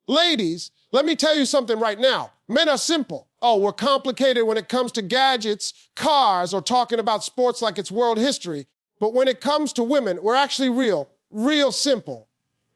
Ladies, let me tell you something right now. Men are simple. Oh, we're complicated when it comes to gadgets, cars, or talking about sports like it's world history. But when it comes to women, we're actually real simple.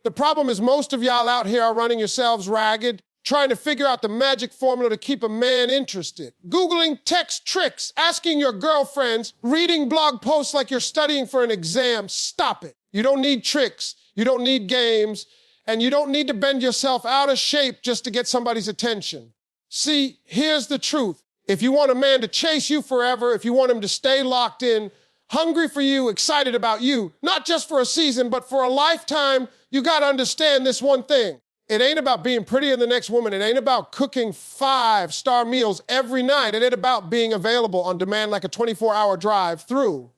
The problem is most of y'all out here are running yourselves ragged, trying to figure out the magic formula to keep a man interested. Googling text tricks, asking your girlfriends, reading blog posts like you're studying for an exam. Stop it. You don't need tricks, you don't need games, and you don't need to bend yourself out of shape just to get somebody's attention. See, here's the truth. If you want a man to chase you forever, if you want him to stay locked in, hungry for you, excited about you, not just for a season, but for a lifetime, you gotta understand this one thing. It ain't about being prettier than the next woman. It ain't about cooking 5-star meals every night. It ain't about being available on demand like a 24-hour drive-through.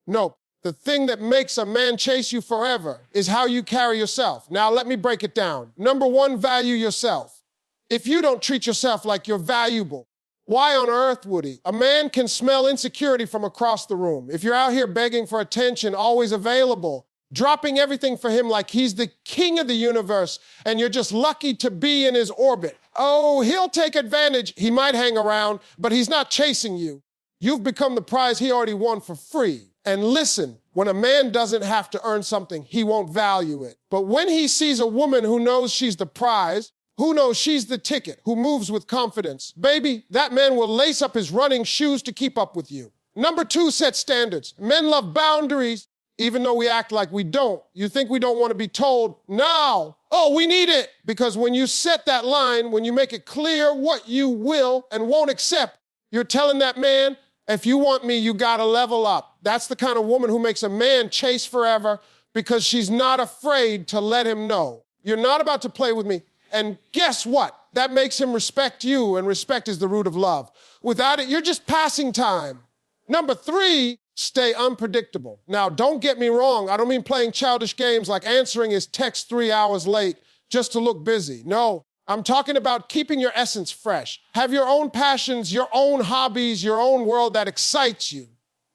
No, the thing that makes a man chase you forever is how you carry yourself. Now, let me break it down. Number one, value yourself. If you don't treat yourself like you're valuable, why on earth would he? A man can smell insecurity from across the room. If you're out here begging for attention, always available, dropping everything for him like he's the king of the universe and you're just lucky to be in his orbit. Oh, he'll take advantage. He might hang around, but he's not chasing you. You've become the prize he already won for free. And listen, when a man doesn't have to earn something, he won't value it. But when he sees a woman who knows she's the prize, who knows she's the ticket, who moves with confidence, baby, that man will lace up his running shoes to keep up with you. Number two, set standards. Men love boundaries, even though we act like we don't. You think we don't want to be told, no, oh, we need it. Because when you set that line, when you make it clear what you will and won't accept, you're telling that man, if you want me, you gotta level up. That's the kind of woman who makes a man chase forever because she's not afraid to let him know. You're not about to play with me. And guess what? That makes him respect you, and respect is the root of love. Without it, you're just passing time. Number three, stay unpredictable. Now, don't get me wrong. I don't mean playing childish games like answering his text 3 hours late just to look busy. No, I'm talking about keeping your essence fresh. Have your own passions, your own hobbies, your own world that excites you.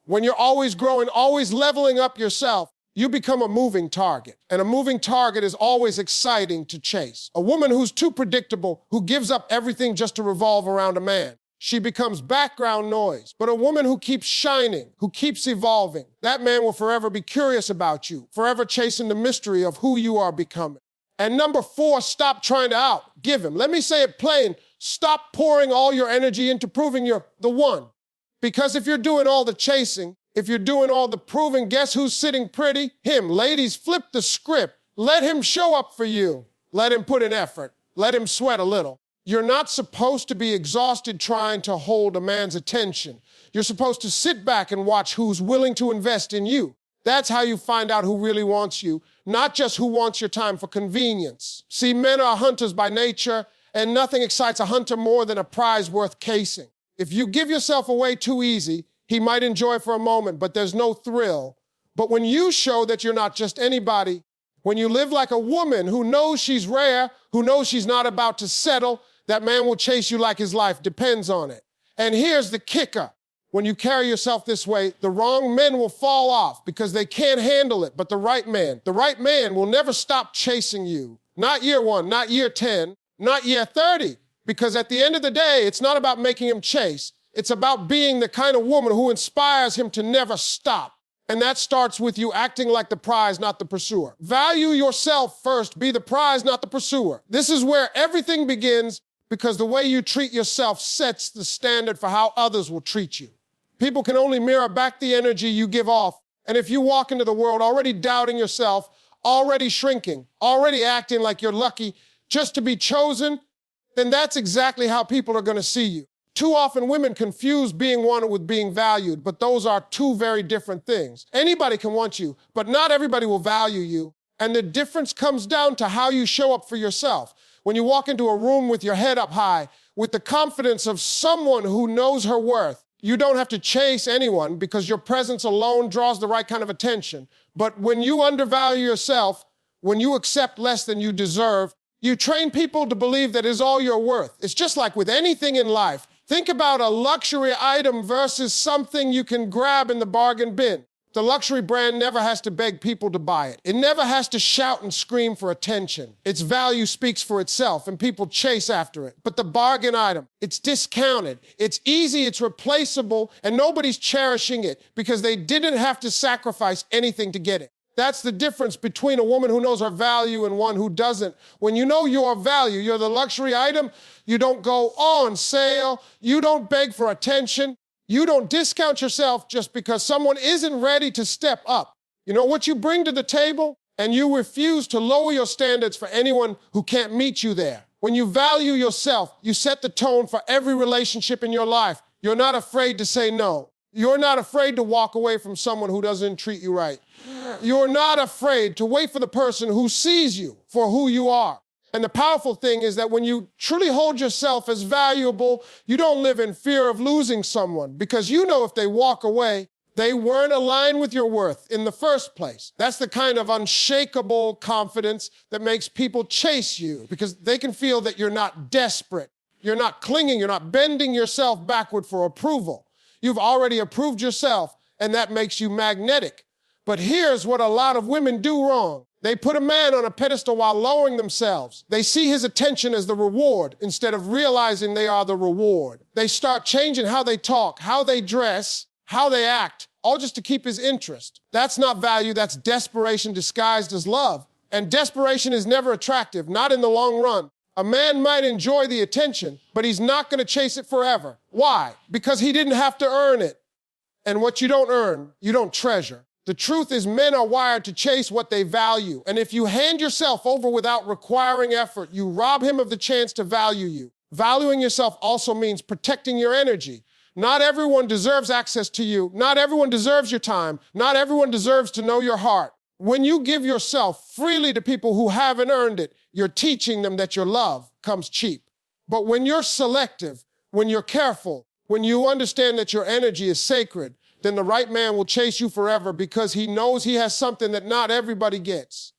When you're always growing, always leveling up yourself, you become a moving target. And a moving target is always exciting to chase. A woman who's too predictable, who gives up everything just to revolve around a man, she becomes background noise. But a woman who keeps shining, who keeps evolving, that man will forever be curious about you, forever chasing the mystery of who you are becoming. And number four, stop trying to outgive him. Let me say it plain. Stop pouring all your energy into proving you're the one. Because if you're doing all the chasing, if you're doing all the proving, guess who's sitting pretty? Him. Ladies, flip the script. Let him show up for you. Let him put in effort. Let him sweat a little. You're not supposed to be exhausted trying to hold a man's attention. You're supposed to sit back and watch who's willing to invest in you. That's how you find out who really wants you, not just who wants your time for convenience. See, men are hunters by nature, and nothing excites a hunter more than a prize worth casing. If you give yourself away too easy, he might enjoy for a moment, but there's no thrill. But when you show that you're not just anybody, when you live like a woman who knows she's rare, who knows she's not about to settle, that man will chase you like his life depends on it. And here's the kicker. When you carry yourself this way, the wrong men will fall off because they can't handle it. But the right man will never stop chasing you. Not year 1, not year 10, not year 30. Because at the end of the day, it's not about making him chase. It's about being the kind of woman who inspires him to never stop. And that starts with you acting like the prize, not the pursuer. Value yourself first. Be the prize, not the pursuer. This is where everything begins, because the way you treat yourself sets the standard for how others will treat you. People can only mirror back the energy you give off. And if you walk into the world already doubting yourself, already shrinking, already acting like you're lucky just to be chosen, then that's exactly how people are going to see you. Too often women confuse being wanted with being valued, but those are two very different things. Anybody can want you, but not everybody will value you. And the difference comes down to how you show up for yourself. When you walk into a room with your head up high, with the confidence of someone who knows her worth, you don't have to chase anyone because your presence alone draws the right kind of attention. But when you undervalue yourself, when you accept less than you deserve, you train people to believe that is all you're worth. It's just like with anything in life. Think about a luxury item versus something you can grab in the bargain bin. The luxury brand never has to beg people to buy it. It never has to shout and scream for attention. Its value speaks for itself, and people chase after it. But the bargain item, it's discounted, it's easy, it's replaceable, and nobody's cherishing it because they didn't have to sacrifice anything to get it. That's the difference between a woman who knows her value and one who doesn't. When you know your value, you're the luxury item, you don't go on sale, you don't beg for attention, you don't discount yourself just because someone isn't ready to step up. You know what you bring to the table? And you refuse to lower your standards for anyone who can't meet you there. When you value yourself, you set the tone for every relationship in your life. You're not afraid to say no. You're not afraid to walk away from someone who doesn't treat you right. You're not afraid to wait for the person who sees you for who you are. And the powerful thing is that when you truly hold yourself as valuable, you don't live in fear of losing someone because you know if they walk away, they weren't aligned with your worth in the first place. That's the kind of unshakable confidence that makes people chase you because they can feel that you're not desperate. You're not clinging. You're not bending yourself backward for approval. You've already approved yourself, and that makes you magnetic. But here's what a lot of women do wrong. They put a man on a pedestal while lowering themselves. They see his attention as the reward instead of realizing they are the reward. They start changing how they talk, how they dress, how they act, all just to keep his interest. That's not value, that's desperation disguised as love. And desperation is never attractive, not in the long run. A man might enjoy the attention, but he's not going to chase it forever. Why? Because he didn't have to earn it. And what you don't earn, you don't treasure. The truth is men are wired to chase what they value. And if you hand yourself over without requiring effort, you rob him of the chance to value you. Valuing yourself also means protecting your energy. Not everyone deserves access to you. Not everyone deserves your time. Not everyone deserves to know your heart. When you give yourself freely to people who haven't earned it, you're teaching them that your love comes cheap. But when you're selective, when you're careful, when you understand that your energy is sacred, then the right man will chase you forever because he knows he has something that not everybody gets.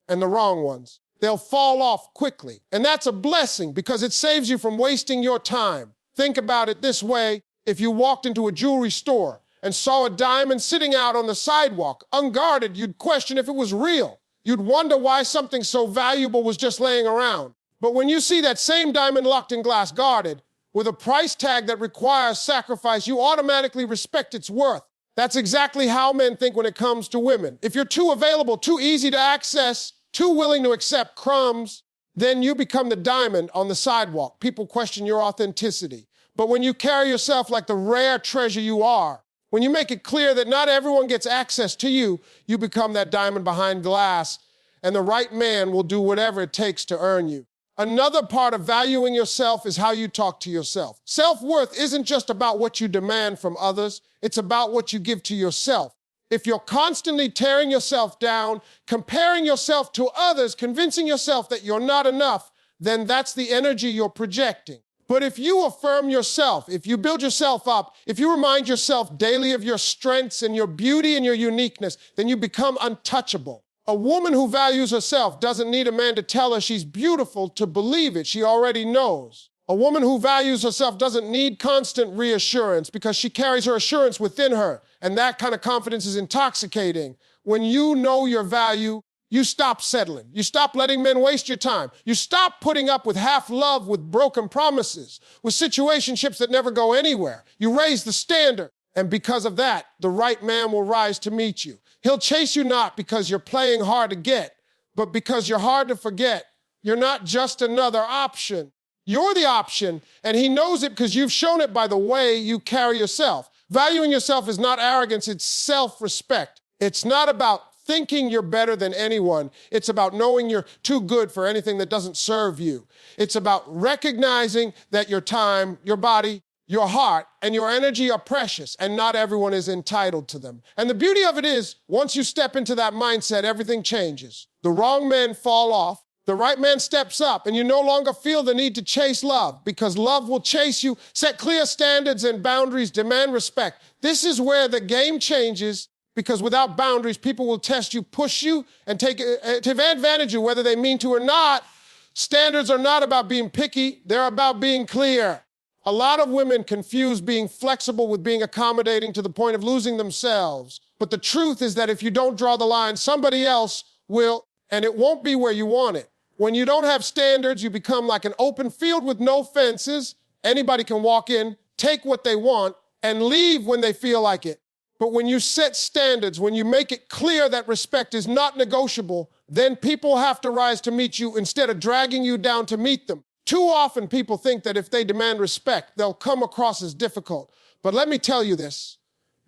And the wrong ones, they'll fall off quickly. And that's a blessing because it saves you from wasting your time. Think about it this way. If you walked into a jewelry store and saw a diamond sitting out on the sidewalk, unguarded, you'd question if it was real. You'd wonder why something so valuable was just laying around. But when you see that same diamond locked in glass, guarded, with a price tag that requires sacrifice, you automatically respect its worth. That's exactly how men think when it comes to women. If you're too available, too easy to access, too willing to accept crumbs, then you become the diamond on the sidewalk. People question your authenticity. But when you carry yourself like the rare treasure you are, when you make it clear that not everyone gets access to you, you become that diamond behind glass, and the right man will do whatever it takes to earn you. Another part of valuing yourself is how you talk to yourself. Self-worth isn't just about what you demand from others, it's about what you give to yourself. If you're constantly tearing yourself down, comparing yourself to others, convincing yourself that you're not enough, then that's the energy you're projecting. But if you affirm yourself, if you build yourself up, if you remind yourself daily of your strengths and your beauty and your uniqueness, then you become untouchable. A woman who values herself doesn't need a man to tell her she's beautiful to believe it. She already knows. A woman who values herself doesn't need constant reassurance because she carries her assurance within her. And that kind of confidence is intoxicating. When you know your value, you stop settling. You stop letting men waste your time. You stop putting up with half love, with broken promises, with situationships that never go anywhere. You raise the standard. And because of that, the right man will rise to meet you. He'll chase you not because you're playing hard to get, but because you're hard to forget. You're not just another option. You're the option, and he knows it because you've shown it by the way you carry yourself. Valuing yourself is not arrogance, it's self-respect. It's not about thinking you're better than anyone. It's about knowing you're too good for anything that doesn't serve you. It's about recognizing that your time, your body, your heart, and your energy are precious, and not everyone is entitled to them. And the beauty of it is, once you step into that mindset, everything changes. The wrong men fall off, the right man steps up, and you no longer feel the need to chase love, because love will chase you. Set clear standards and boundaries, demand respect. This is where the game changes, because without boundaries, people will test you, push you, and take advantage of you, whether they mean to or not. Standards are not about being picky, they're about being clear. A lot of women confuse being flexible with being accommodating to the point of losing themselves. But the truth is that if you don't draw the line, somebody else will, and it won't be where you want it. When you don't have standards, you become like an open field with no fences. Anybody can walk in, take what they want, and leave when they feel like it. But when you set standards, when you make it clear that respect is not negotiable, then people have to rise to meet you instead of dragging you down to meet them. Too often people think that if they demand respect, they'll come across as difficult. But let me tell you this,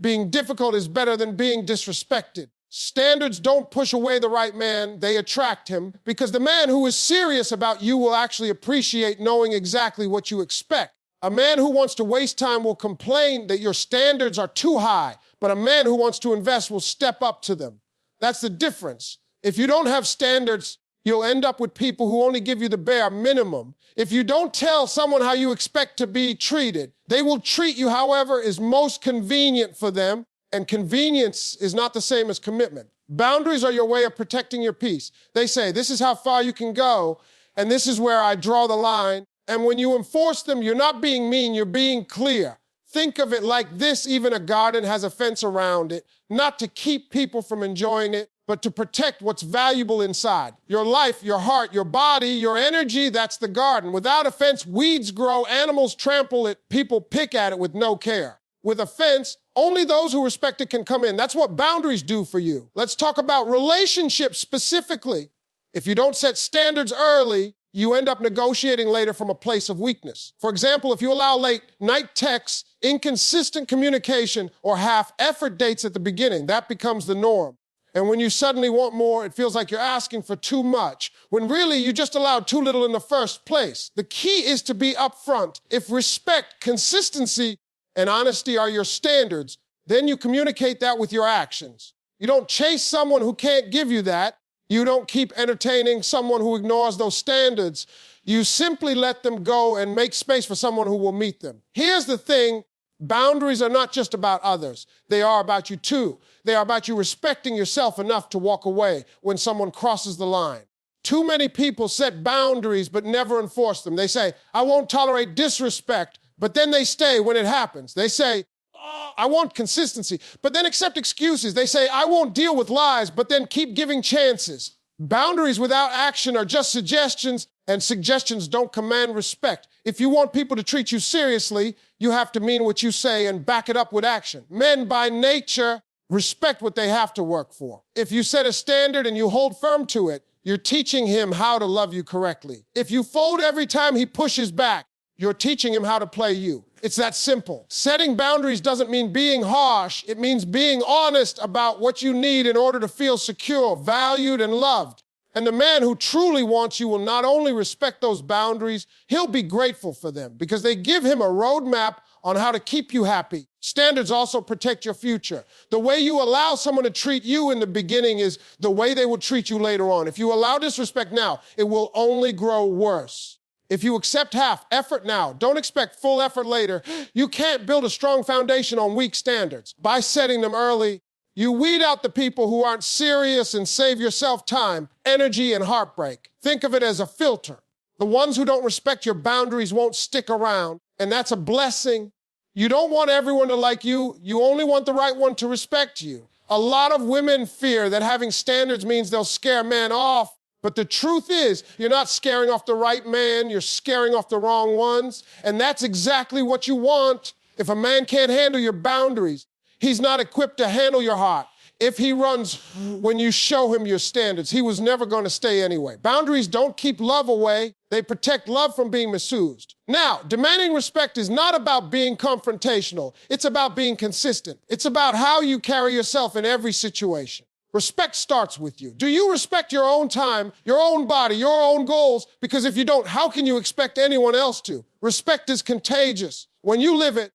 being difficult is better than being disrespected. Standards don't push away the right man, they attract him, because the man who is serious about you will actually appreciate knowing exactly what you expect. A man who wants to waste time will complain that your standards are too high, but a man who wants to invest will step up to them. That's the difference. If you don't have standards, you'll end up with people who only give you the bare minimum. If you don't tell someone how you expect to be treated, they will treat you however is most convenient for them, and convenience is not the same as commitment. Boundaries are your way of protecting your peace. They say, this is how far you can go, and this is where I draw the line. And when you enforce them, you're not being mean, you're being clear. Think of it like this: even a garden has a fence around it, not to keep people from enjoying it, but to protect what's valuable inside. Your life, your heart, your body, your energy, that's the garden. Without a fence, weeds grow, animals trample it, people pick at it with no care. With a fence, only those who respect it can come in. That's what boundaries do for you. Let's talk about relationships specifically. If you don't set standards early, you end up negotiating later from a place of weakness. For example, if you allow late night texts, inconsistent communication, or half-effort dates at the beginning, that becomes the norm. And when you suddenly want more, it feels like you're asking for too much, when really you just allowed too little in the first place. The key is to be upfront. If respect, consistency, and honesty are your standards, then you communicate that with your actions. You don't chase someone who can't give you that. You don't keep entertaining someone who ignores those standards. You simply let them go and make space for someone who will meet them. Here's the thing, boundaries are not just about others. They are about you too. They are about you respecting yourself enough to walk away when someone crosses the line. Too many people set boundaries but never enforce them. They say, I won't tolerate disrespect, but then they stay when it happens. They say, I want consistency, but then accept excuses. They say, I won't deal with lies, but then keep giving chances. Boundaries without action are just suggestions, and suggestions don't command respect. If you want people to treat you seriously, you have to mean what you say and back it up with action. Men, by nature, respect what they have to work for. If you set a standard and you hold firm to it, you're teaching him how to love you correctly. If you fold every time he pushes back, you're teaching him how to play you. It's that simple. Setting boundaries doesn't mean being harsh. It means being honest about what you need in order to feel secure, valued, and loved. And the man who truly wants you will not only respect those boundaries, he'll be grateful for them because they give him a roadmap on how to keep you happy. Standards also protect your future. The way you allow someone to treat you in the beginning is the way they will treat you later on. If you allow disrespect now, it will only grow worse. If you accept half effort now, don't expect full effort later. You can't build a strong foundation on weak standards. By setting them early, you weed out the people who aren't serious and save yourself time, energy, and heartbreak. Think of it as a filter. The ones who don't respect your boundaries won't stick around, and that's a blessing. You don't want everyone to like you. You only want the right one to respect you. A lot of women fear that having standards means they'll scare men off. But the truth is, you're not scaring off the right man, you're scaring off the wrong ones. And that's exactly what you want. If a man can't handle your boundaries, he's not equipped to handle your heart. If he runs when you show him your standards, he was never going to stay anyway. Boundaries don't keep love away. They protect love from being misused. Now, demanding respect is not about being confrontational. It's about being consistent. It's about how you carry yourself in every situation. Respect starts with you. Do you respect your own time, your own body, your own goals? Because if you don't, how can you expect anyone else to? Respect is contagious. When you live it,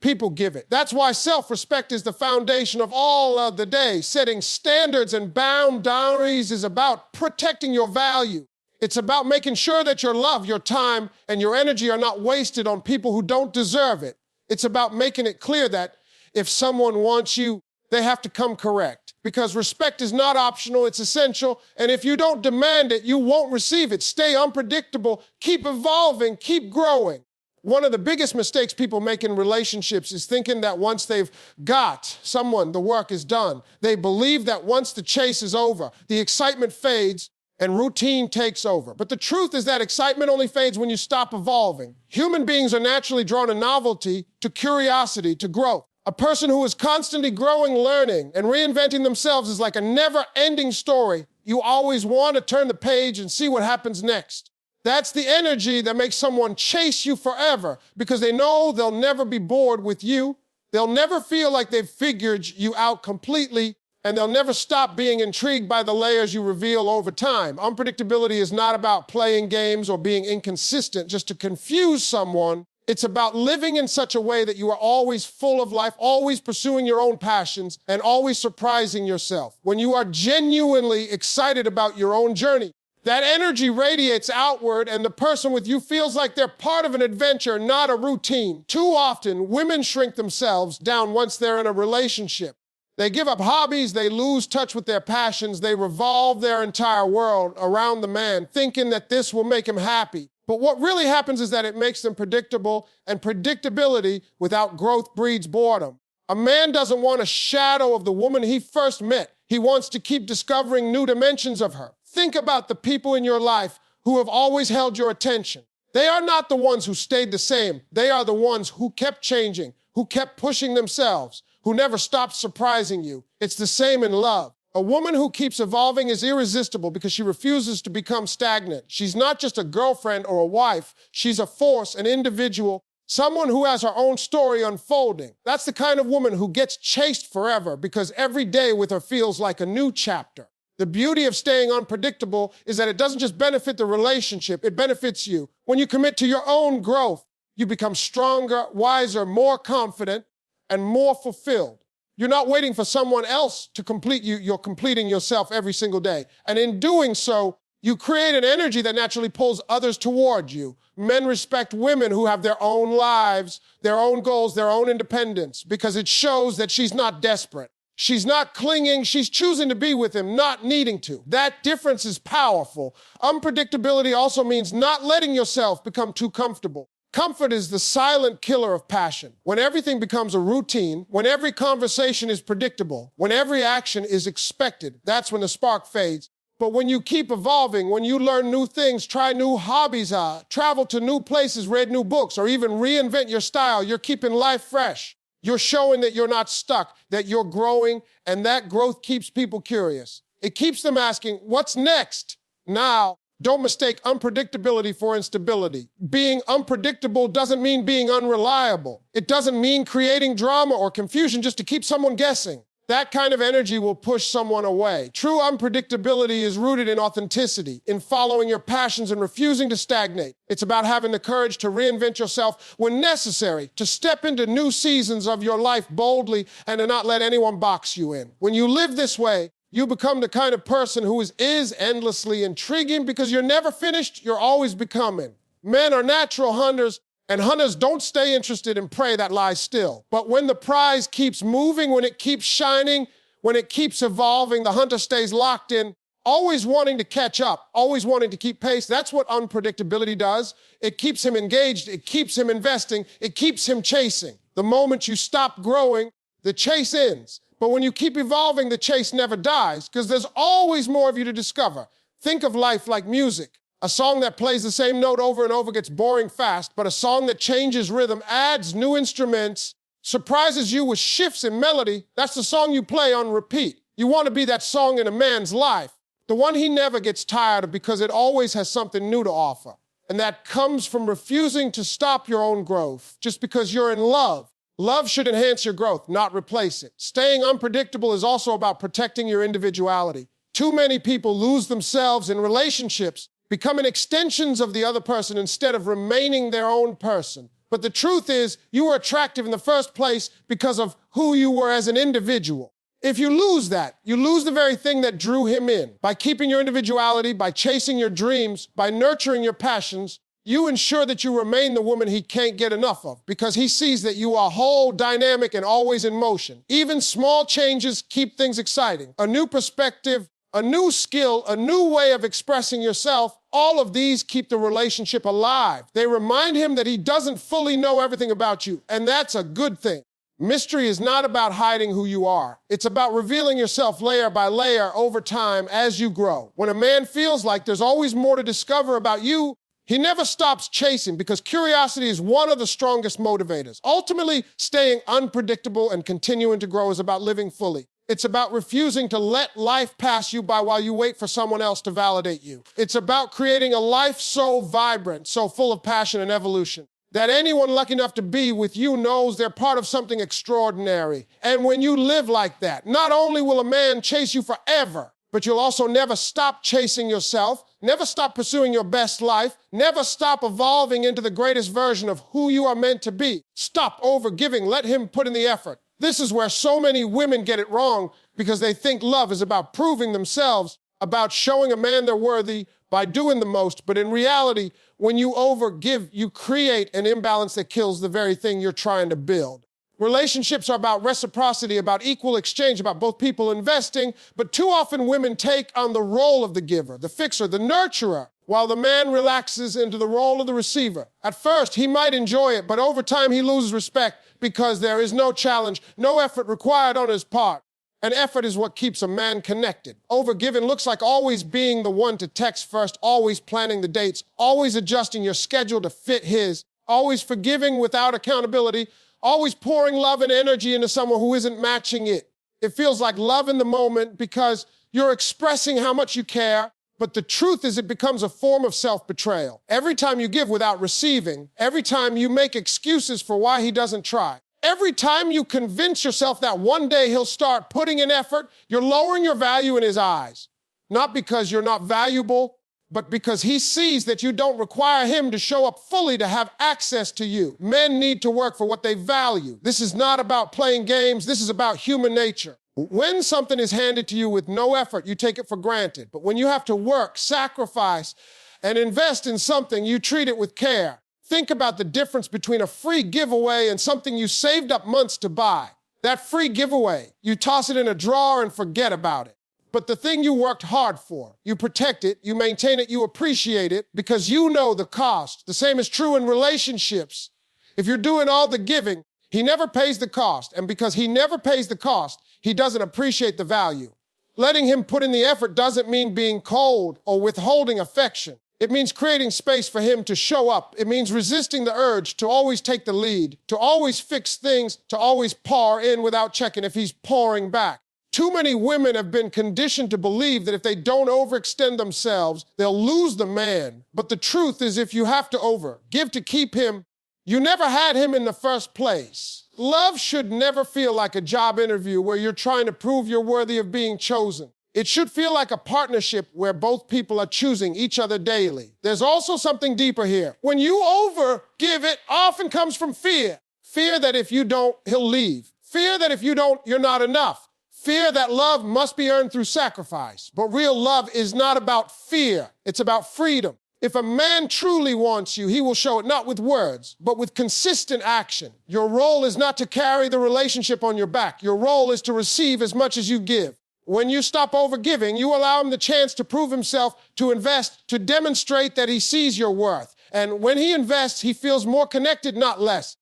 people give it. That's why self-respect is the foundation of all of the day. Setting standards and boundaries is about protecting your value. It's about making sure that your love, your time, and your energy are not wasted on people who don't deserve it. It's about making it clear that if someone wants you, they have to come correct. Because respect is not optional, it's essential. And if you don't demand it, you won't receive it. Stay unpredictable, keep evolving, keep growing. One of the biggest mistakes people make in relationships is thinking that once they've got someone, the work is done. They believe that once the chase is over, the excitement fades and routine takes over. But the truth is that excitement only fades when you stop evolving. Human beings are naturally drawn to novelty, to curiosity, to growth. A person who is constantly growing, learning, and reinventing themselves is like a never-ending story. You always want to turn the page and see what happens next. That's the energy that makes someone chase you forever because they know they'll never be bored with you. They'll never feel like they've figured you out completely, and they'll never stop being intrigued by the layers you reveal over time. Unpredictability is not about playing games or being inconsistent just to confuse someone. It's about living in such a way that you are always full of life, always pursuing your own passions, and always surprising yourself. When you are genuinely excited about your own journey, that energy radiates outward, and the person with you feels like they're part of an adventure, not a routine. Too often, women shrink themselves down once they're in a relationship. They give up hobbies, they lose touch with their passions, they revolve their entire world around the man, thinking that this will make him happy. But what really happens is that it makes them predictable, and predictability without growth breeds boredom. A man doesn't want a shadow of the woman he first met. He wants to keep discovering new dimensions of her. Think about the people in your life who have always held your attention. They are not the ones who stayed the same. They are the ones who kept changing, who kept pushing themselves, who never stopped surprising you. It's the same in love. A woman who keeps evolving is irresistible because she refuses to become stagnant. She's not just a girlfriend or a wife. She's a force, an individual, someone who has her own story unfolding. That's the kind of woman who gets chased forever because every day with her feels like a new chapter. The beauty of staying unpredictable is that it doesn't just benefit the relationship, it benefits you. When you commit to your own growth, you become stronger, wiser, more confident, and more fulfilled. You're not waiting for someone else to complete you, you're completing yourself every single day. And in doing so, you create an energy that naturally pulls others toward you. Men respect women who have their own lives, their own goals, their own independence, because it shows that she's not desperate. She's not clinging, she's choosing to be with him, not needing to. That difference is powerful. Unpredictability also means not letting yourself become too comfortable. Comfort is the silent killer of passion. When everything becomes a routine, when every conversation is predictable, when every action is expected, that's when the spark fades. But when you keep evolving, when you learn new things, try new hobbies, travel to new places, read new books, or even reinvent your style, you're keeping life fresh. You're showing that you're not stuck, that you're growing, and that growth keeps people curious. It keeps them asking, what's next? Now, don't mistake unpredictability for instability. Being unpredictable doesn't mean being unreliable. It doesn't mean creating drama or confusion just to keep someone guessing. That kind of energy will push someone away. True unpredictability is rooted in authenticity, in following your passions and refusing to stagnate. It's about having the courage to reinvent yourself when necessary, to step into new seasons of your life boldly and to not let anyone box you in. When you live this way, you become the kind of person who is endlessly intriguing because you're never finished, you're always becoming. Men are natural hunters, and hunters don't stay interested in prey that lies still. But when the prize keeps moving, when it keeps shining, when it keeps evolving, the hunter stays locked in, always wanting to catch up, always wanting to keep pace. That's what unpredictability does. It keeps him engaged, it keeps him investing, it keeps him chasing. The moment you stop growing, the chase ends. But when you keep evolving, the chase never dies because there's always more of you to discover. Think of life like music. A song that plays the same note over and over gets boring fast, but a song that changes rhythm, adds new instruments, surprises you with shifts in melody, that's the song you play on repeat. You want to be that song in a man's life, the one he never gets tired of because it always has something new to offer. And that comes from refusing to stop your own growth just because you're in love. Love should enhance your growth, not replace it. Staying unpredictable is also about protecting your individuality. Too many people lose themselves in relationships, becoming extensions of the other person instead of remaining their own person. But the truth is, you were attractive in the first place because of who you were as an individual. If you lose that, you lose the very thing that drew him in. By keeping your individuality, by chasing your dreams, by nurturing your passions, you ensure that you remain the woman he can't get enough of because he sees that you are whole, dynamic, and always in motion. Even small changes keep things exciting. A new perspective, a new skill, a new way of expressing yourself. All of these keep the relationship alive. They remind him that he doesn't fully know everything about you, and that's a good thing. Mystery is not about hiding who you are. It's about revealing yourself layer by layer over time as you grow. When a man feels like there's always more to discover about you, he never stops chasing, because curiosity is one of the strongest motivators. Ultimately, staying unpredictable and continuing to grow is about living fully. It's about refusing to let life pass you by while you wait for someone else to validate you. It's about creating a life so vibrant, so full of passion and evolution, that anyone lucky enough to be with you knows they're part of something extraordinary. And when you live like that, not only will a man chase you forever, but you'll also never stop chasing yourself, never stop pursuing your best life, never stop evolving into the greatest version of who you are meant to be. Stop overgiving. Let him put in the effort. This is where so many women get it wrong, because they think love is about proving themselves, about showing a man they're worthy by doing the most. But in reality, when you overgive, you create an imbalance that kills the very thing you're trying to build. Relationships are about reciprocity, about equal exchange, about both people investing, but too often women take on the role of the giver, the fixer, the nurturer, while the man relaxes into the role of the receiver. At first, he might enjoy it, but over time he loses respect, because there is no challenge, no effort required on his part. And effort is what keeps a man connected. Overgiving looks like always being the one to text first, always planning the dates, always adjusting your schedule to fit his, always forgiving without accountability, always pouring love and energy into someone who isn't matching it. It feels like love in the moment because you're expressing how much you care, but the truth is it becomes a form of self-betrayal. Every time you give without receiving, every time you make excuses for why he doesn't try, every time you convince yourself that one day he'll start putting in effort, you're lowering your value in his eyes. Not because you're not valuable, but because he sees that you don't require him to show up fully to have access to you. Men need to work for what they value. This is not about playing games. This is about human nature. When something is handed to you with no effort, you take it for granted. But when you have to work, sacrifice, and invest in something, you treat it with care. Think about the difference between a free giveaway and something you saved up months to buy. That free giveaway, you toss it in a drawer and forget about it. But the thing you worked hard for, you protect it, you maintain it, you appreciate it, because you know the cost. The same is true in relationships. If you're doing all the giving, he never pays the cost. And because he never pays the cost, he doesn't appreciate the value. Letting him put in the effort doesn't mean being cold or withholding affection. It means creating space for him to show up. It means resisting the urge to always take the lead, to always fix things, to always pour in without checking if he's pouring back. Too many women have been conditioned to believe that if they don't overextend themselves, they'll lose the man. But the truth is, if you have to give to keep him, you never had him in the first place. Love should never feel like a job interview where you're trying to prove you're worthy of being chosen. It should feel like a partnership where both people are choosing each other daily. There's also something deeper here. When you overgive, it often comes from fear. Fear that if you don't, he'll leave. Fear that if you don't, you're not enough. Fear that love must be earned through sacrifice. But real love is not about fear. It's about freedom. If a man truly wants you, he will show it not with words, but with consistent action. Your role is not to carry the relationship on your back. Your role is to receive as much as you give. When you stop overgiving, you allow him the chance to prove himself, to invest, to demonstrate that he sees your worth. And when he invests, he feels more connected, not less.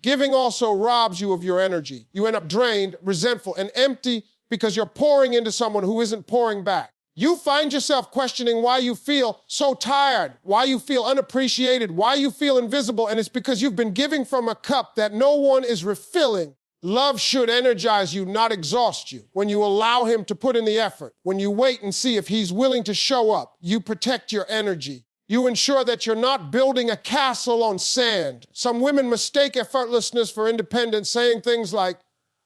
Giving also robs you of your energy. You end up drained, resentful, and empty because you're pouring into someone who isn't pouring back. You find yourself questioning why you feel so tired, why you feel unappreciated, why you feel invisible, and it's because you've been giving from a cup that no one is refilling. Love should energize you, not exhaust you. When you allow him to put in the effort, when you wait and see if he's willing to show up, you protect your energy. You ensure that you're not building a castle on sand. Some women mistake effortlessness for independence, saying things like,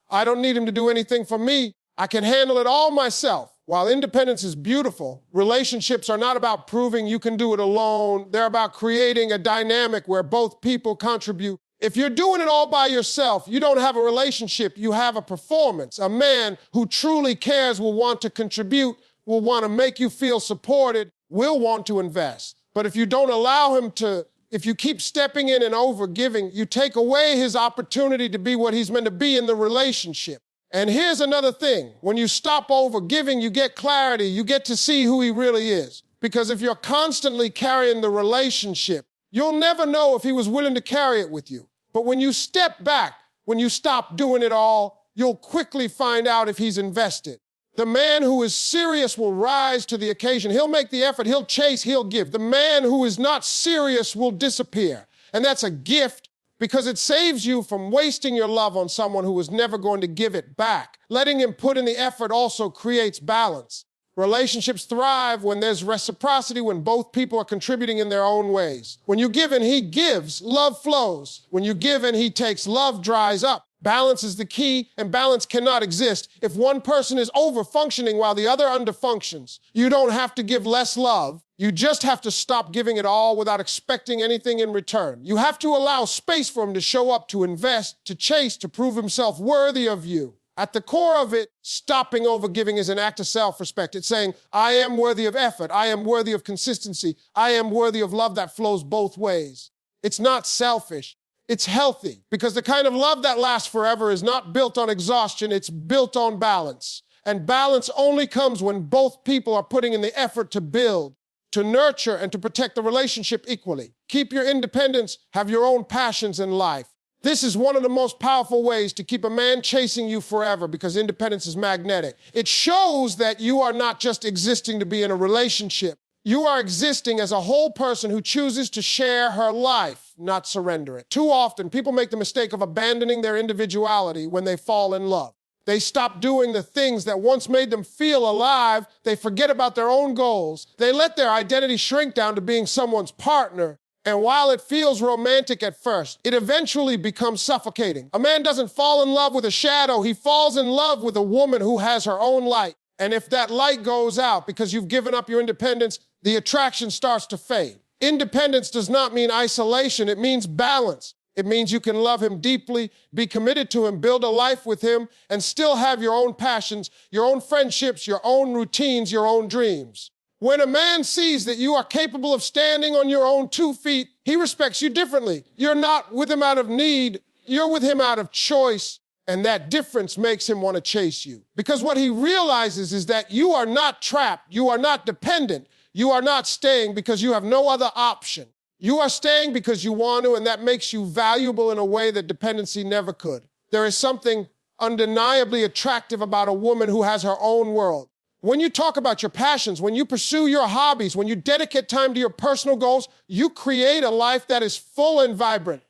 I don't need him to do anything for me. I can handle it all myself. While independence is beautiful, relationships are not about proving you can do it alone. They're about creating a dynamic where both people contribute. If you're doing it all by yourself, you don't have a relationship, you have a performance. A man who truly cares will want to contribute, will want to make you feel supported, will want to invest. But if you don't allow him to, if you keep stepping in and overgiving, you take away his opportunity to be what he's meant to be in the relationship. And here's another thing. When you stop over giving, you get clarity. You get to see who he really is. Because if you're constantly carrying the relationship, you'll never know if he was willing to carry it with you. But when you step back, when you stop doing it all, you'll quickly find out if he's invested. The man who is serious will rise to the occasion. He'll make the effort. He'll chase. He'll give. The man who is not serious will disappear. And that's a gift, because it saves you from wasting your love on someone who is never going to give it back. Letting him put in the effort also creates balance. Relationships thrive when there's reciprocity, when both people are contributing in their own ways. When you give and he gives, love flows. When you give and he takes, love dries up. Balance is the key, and balance cannot exist if one person is over-functioning while the other under-functions. You don't have to give less love. You just have to stop giving it all without expecting anything in return. You have to allow space for him to show up, to invest, to chase, to prove himself worthy of you. At the core of it, stopping overgiving is an act of self-respect. It's saying, I am worthy of effort. I am worthy of consistency. I am worthy of love that flows both ways. It's not selfish. It's healthy, because the kind of love that lasts forever is not built on exhaustion. It's built on balance. And balance only comes when both people are putting in the effort to build, to nurture, and to protect the relationship equally. Keep your independence. Have your own passions in life. This is one of the most powerful ways to keep a man chasing you forever, because independence is magnetic. It shows that you are not just existing to be in a relationship. You are existing as a whole person who chooses to share her life, not surrender it. Too often, people make the mistake of abandoning their individuality when they fall in love. They stop doing the things that once made them feel alive. They forget about their own goals. They let their identity shrink down to being someone's partner. And while it feels romantic at first, it eventually becomes suffocating. A man doesn't fall in love with a shadow. He falls in love with a woman who has her own light. And if that light goes out because you've given up your independence, the attraction starts to fade. Independence does not mean isolation. It means balance. It means you can love him deeply, be committed to him, build a life with him, and still have your own passions, your own friendships, your own routines, your own dreams. When a man sees that you are capable of standing on your own 2 feet, he respects you differently. You're not with him out of need. You're with him out of choice. And that difference makes him want to chase you. Because what he realizes is that you are not trapped. You are not dependent. You are not staying because you have no other option. You are staying because you want to, and that makes you valuable in a way that dependency never could. There is something undeniably attractive about a woman who has her own world. When you talk about your passions, when you pursue your hobbies, when you dedicate time to your personal goals, you create a life that is full and vibrant.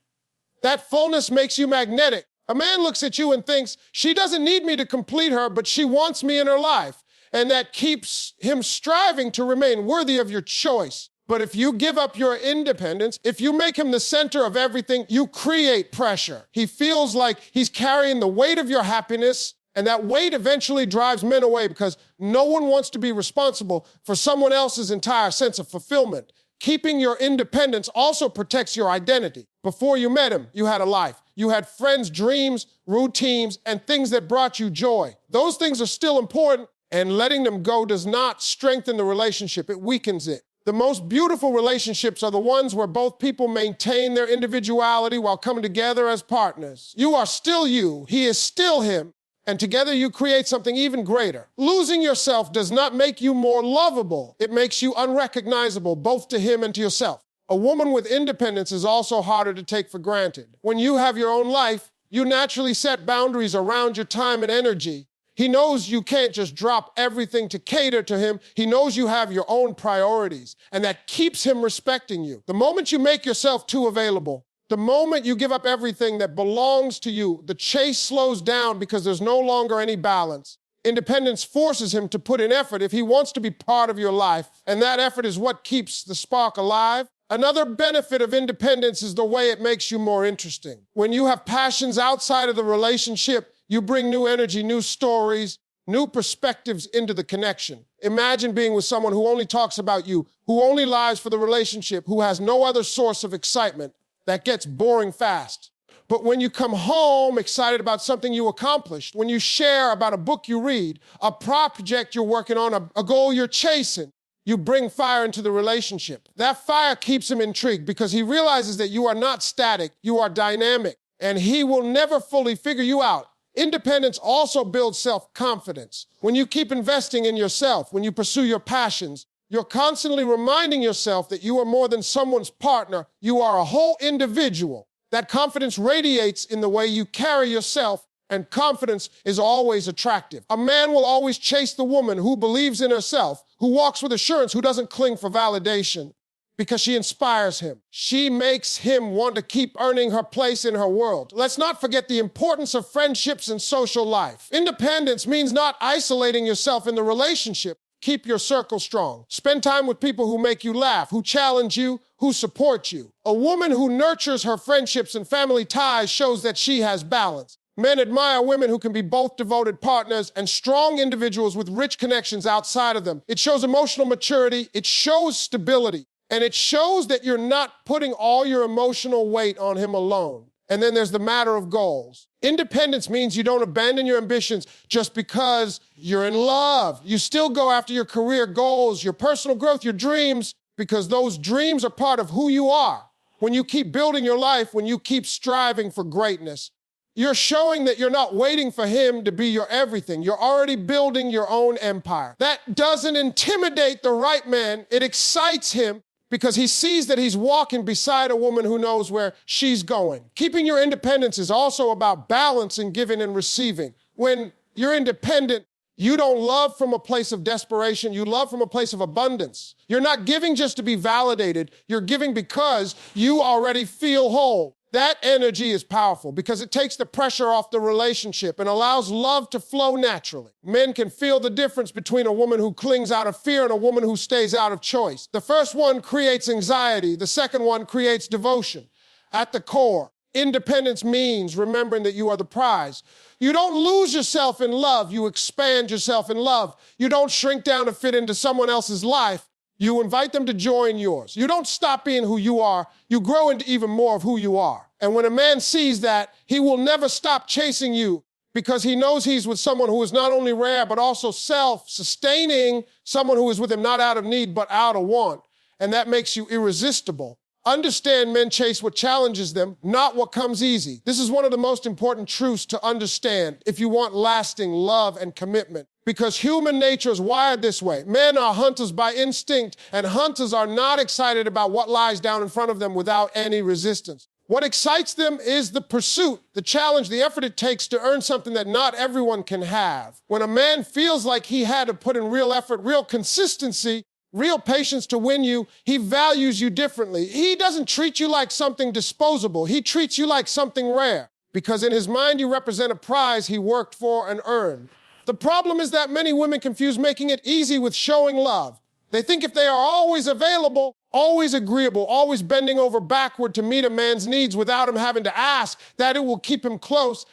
That fullness makes you magnetic. A man looks at you and thinks, she doesn't need me to complete her, but she wants me in her life. And that keeps him striving to remain worthy of your choice. But if you give up your independence, if you make him the center of everything, you create pressure. He feels like he's carrying the weight of your happiness, and that weight eventually drives men away because no one wants to be responsible for someone else's entire sense of fulfillment. Keeping your independence also protects your identity. Before you met him, you had a life. You had friends, dreams, routines, and things that brought you joy. Those things are still important, and letting them go does not strengthen the relationship. It weakens it. The most beautiful relationships are the ones where both people maintain their individuality while coming together as partners. You are still you. He is still him. And together you create something even greater. Losing yourself does not make you more lovable. It makes you unrecognizable, both to him and to yourself. A woman with independence is also harder to take for granted. When you have your own life, you naturally set boundaries around your time and energy. He knows you can't just drop everything to cater to him. He knows you have your own priorities, and that keeps him respecting you. The moment you make yourself too available, the moment you give up everything that belongs to you, the chase slows down because there's no longer any balance. Independence forces him to put in effort if he wants to be part of your life, and that effort is what keeps the spark alive. Another benefit of independence is the way it makes you more interesting. When you have passions outside of the relationship, you bring new energy, new stories, new perspectives into the connection. Imagine being with someone who only talks about you, who only lives for the relationship, who has no other source of excitement. That gets boring fast. But when you come home excited about something you accomplished, when you share about a book you read, a project you're working on, a goal you're chasing, you bring fire into the relationship. That fire keeps him intrigued because he realizes that you are not static, you are dynamic, and he will never fully figure you out Independence also builds self-confidence. When you keep investing in yourself, when you pursue your passions, you're constantly reminding yourself that you are more than someone's partner. You are a whole individual. That confidence radiates in the way you carry yourself, and confidence is always attractive. A man will always chase the woman who believes in herself, who walks with assurance, who doesn't cling for validation, because she inspires him. She makes him want to keep earning her place in her world. Let's not forget the importance of friendships and social life. Independence means not isolating yourself in the relationship. Keep your circle strong. Spend time with people who make you laugh, who challenge you, who support you. A woman who nurtures her friendships and family ties shows that she has balance. Men admire women who can be both devoted partners and strong individuals with rich connections outside of them. It shows emotional maturity, it shows stability, and it shows that you're not putting all your emotional weight on him alone. And then there's the matter of goals. Independence means you don't abandon your ambitions just because you're in love. You still go after your career goals, your personal growth, your dreams, because those dreams are part of who you are. When you keep building your life, when you keep striving for greatness, you're showing that you're not waiting for him to be your everything. You're already building your own empire. That doesn't intimidate the right man. It excites him because he sees that he's walking beside a woman who knows where she's going. Keeping your independence is also about balancing giving and receiving. When you're independent, you don't love from a place of desperation. You love from a place of abundance. You're not giving just to be validated. You're giving because you already feel whole. That energy is powerful because it takes the pressure off the relationship and allows love to flow naturally. Men can feel the difference between a woman who clings out of fear and a woman who stays out of choice. The first one creates anxiety. The second one creates devotion. At the core, independence means remembering that you are the prize. You don't lose yourself in love. You expand yourself in love. You don't shrink down to fit into someone else's life. You invite them to join yours. You don't stop being who you are. You grow into even more of who you are. And when a man sees that, he will never stop chasing you because he knows he's with someone who is not only rare, but also self-sustaining, someone who is with him not out of need, but out of want. And that makes you irresistible. Understand men chase what challenges them, not what comes easy. This is one of the most important truths to understand if you want lasting love and commitment. Because human nature is wired this way. Men are hunters by instinct, and hunters are not excited about what lies down in front of them without any resistance. What excites them is the pursuit, the challenge, the effort it takes to earn something that not everyone can have. When a man feels like he had to put in real effort, real consistency, real patience to win you, he values you differently. He doesn't treat you like something disposable. He treats you like something rare, because in his mind you represent a prize he worked for and earned. The problem is that many women confuse making it easy with showing love. They think if they are always available, always agreeable, always bending over backward to meet a man's needs without him having to ask, that it will keep him close.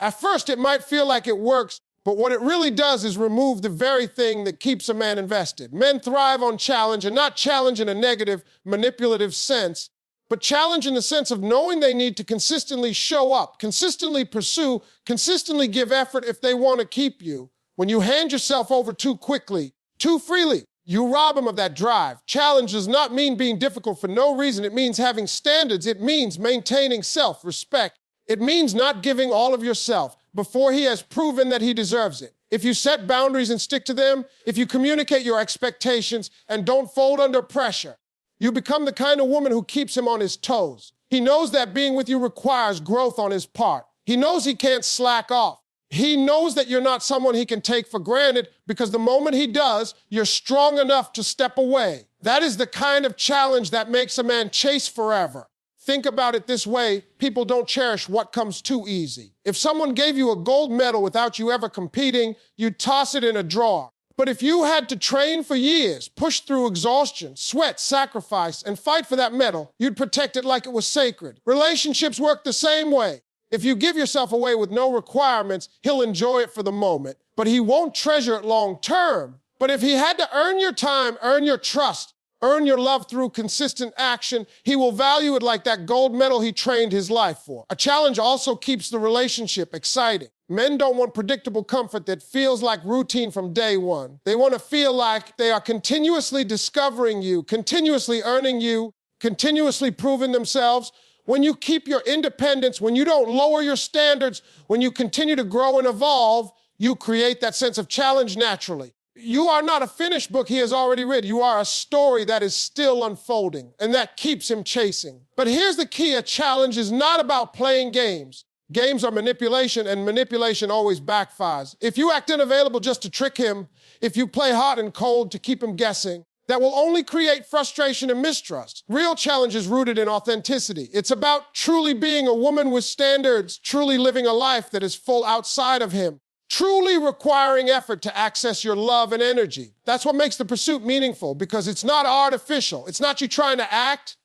At first, it might feel like it works, but what it really does is remove the very thing that keeps a man invested. Men thrive on challenge, and not challenge in a negative, manipulative sense, but challenge in the sense of knowing they need to consistently show up, consistently pursue, consistently give effort if they want to keep you. When you hand yourself over too quickly, too freely, you rob them of that drive. Challenge does not mean being difficult for no reason. It means having standards. It means maintaining self-respect. It means not giving all of yourself before he has proven that he deserves it. If you set boundaries and stick to them, if you communicate your expectations and don't fold under pressure, you become the kind of woman who keeps him on his toes. He knows that being with you requires growth on his part. He knows he can't slack off. He knows that you're not someone he can take for granted because the moment he does, you're strong enough to step away. That is the kind of challenge that makes a man chase forever. Think about it this way, people don't cherish what comes too easy. If someone gave you a gold medal without you ever competing, you'd toss it in a drawer. But if you had to train for years, push through exhaustion, sweat, sacrifice, and fight for that medal, you'd protect it like it was sacred. Relationships work the same way. If you give yourself away with no requirements, he'll enjoy it for the moment, but he won't treasure it long term. But if he had to earn your time, earn your trust, earn your love through consistent action, he will value it like that gold medal he trained his life for. A challenge also keeps the relationship exciting. Men don't want predictable comfort that feels like routine from day one. They want to feel like they are continuously discovering you, continuously earning you, continuously proving themselves. When you keep your independence, when you don't lower your standards, when you continue to grow and evolve, you create that sense of challenge naturally. You are not a finished book he has already read. You are a story that is still unfolding, and that keeps him chasing. But here's the key: a challenge is not about playing games. Games are manipulation, and manipulation always backfires. If you act unavailable just to trick him, if you play hot and cold to keep him guessing, that will only create frustration and mistrust. Real challenge is rooted in authenticity. It's about truly being a woman with standards, truly living a life that is full outside of him, truly requiring effort to access your love and energy. That's what makes the pursuit meaningful, because it's not artificial. It's not you trying to act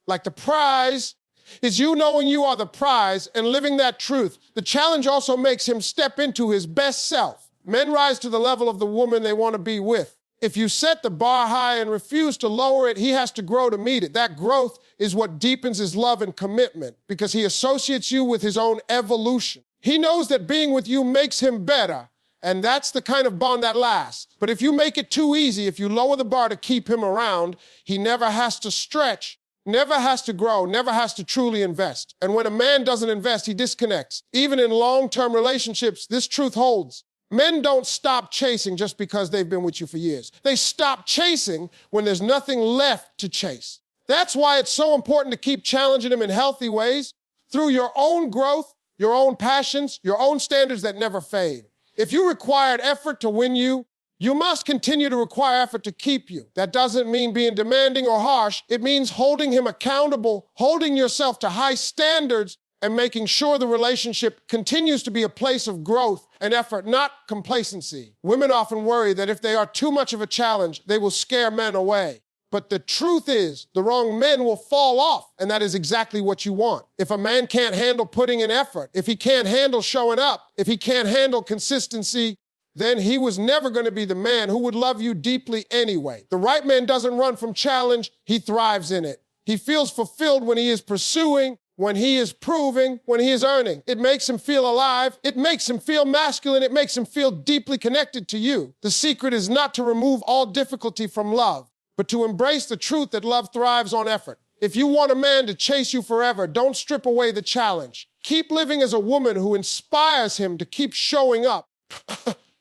like the prize. It's you knowing you are the prize and living that truth. The challenge also makes him step into his best self. Men rise to the level of the woman they want to be with. If you set the bar high and refuse to lower it, he has to grow to meet it. That growth is what deepens his love and commitment, because he associates you with his own evolution. He knows that being with you makes him better, and that's the kind of bond that lasts. But if you make it too easy, if you lower the bar to keep him around, he never has to stretch, never has to grow, never has to truly invest. And when a man doesn't invest, he disconnects. Even in long-term relationships, this truth holds. Men don't stop chasing just because they've been with you for years. They stop chasing when there's nothing left to chase. That's why it's so important to keep challenging him in healthy ways, through your own growth, your own passions, your own standards that never fade. If you required effort to win you, you must continue to require effort to keep you. That doesn't mean being demanding or harsh. It means holding him accountable, holding yourself to high standards, and making sure the relationship continues to be a place of growth and effort, not complacency. Women often worry that if they are too much of a challenge, they will scare men away. But the truth is, the wrong men will fall off, and that is exactly what you want. If a man can't handle putting in effort, if he can't handle showing up, if he can't handle consistency, then he was never going to be the man who would love you deeply anyway. The right man doesn't run from challenge, he thrives in it. He feels fulfilled when he is pursuing, when he is proving, when he is earning. It makes him feel alive. It makes him feel masculine. It makes him feel deeply connected to you. The secret is not to remove all difficulty from love, but to embrace the truth that love thrives on effort. If you want a man to chase you forever, don't strip away the challenge. Keep living as a woman who inspires him to keep showing up.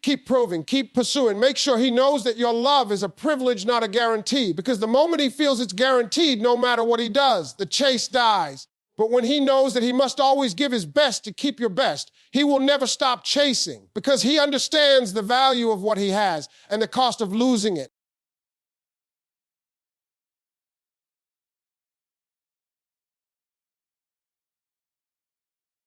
Keep proving, keep pursuing. Make sure he knows that your love is a privilege, not a guarantee, because the moment he feels it's guaranteed, no matter what he does, the chase dies. But when he knows that he must always give his best to keep your best, he will never stop chasing, because he understands the value of what he has and the cost of losing it.